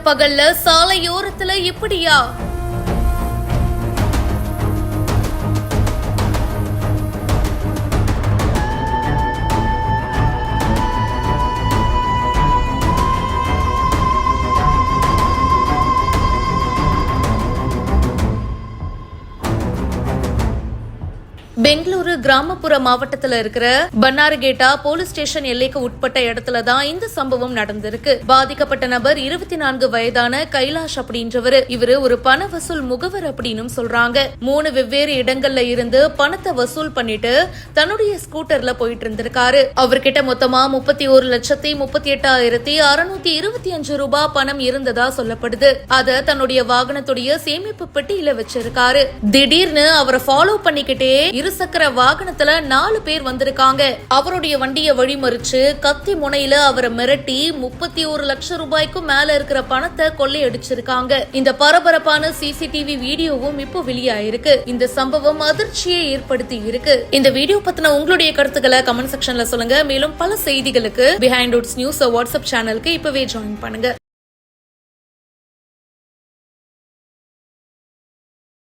பட்டப்பகல்ல சாலையோரத்துல இப்படியா? பெங்களூரு கிராமப்புற மாவட்டத்துல இருக்கிற பன்னாரகேட்டா போலீஸ் ஸ்டேஷன் எல்லைக்கு உட்பட்ட இடத்துல தான் இந்த சம்பவம் நடந்திருக்கு. பாதிக்கப்பட்ட நபர் 24 வயதான கைலாஷ் அப்படின்றவரு. இவரு ஒரு பண வசூல் முகவர் அப்படின்னு சொல்றாங்க. 3 வெவ்வேறு இடங்கள்ல இருந்து பணத்தை வசூல் பண்ணிட்டு தன்னுடைய ஸ்கூட்டர்ல போயிட்டு இருந்திருக்காரு. அவர்கிட்ட மொத்தமா 31,38,625 ரூபாய் பணம் இருந்ததா சொல்லப்படுது. அத தன்னுடைய வாகனத்துடைய சேமிப்பு பெட்டியில வச்சிருக்காரு. திடீர்னு அவரை ஃபாலோ பண்ணிக்கிட்டே இருசக்கர வாகனத்துல 4 பேர் வந்திருக்காங்க. அவருடைய வண்டியை வழிமறிச்சு கத்தி முனையில அவரை மிரட்டி 31 லட்சம் ரூபாய்க்கும் மேல இருக்கிற பணத்தை கொள்ளையடிச்சிருக்காங்க. இந்த பரபரப்பான சிசிடிவி வீடியோவும் இப்போ வெளியாயிருக்கு. இந்த சம்பவம் அதிர்ச்சியை ஏற்படுத்தி இருக்கு. இந்த வீடியோ பத்தின உங்களுடைய கருத்துக்களை கமெண்ட் செக்ஷன்ல சொல்லுங்க. மேலும் பல செய்திகளுக்கு பிஹைண்ட் ரூட்ஸ் நியூஸ் வாட்ஸ்அப் சேனலுக்கு இப்பவே ஜாயின் பண்ணுங்க.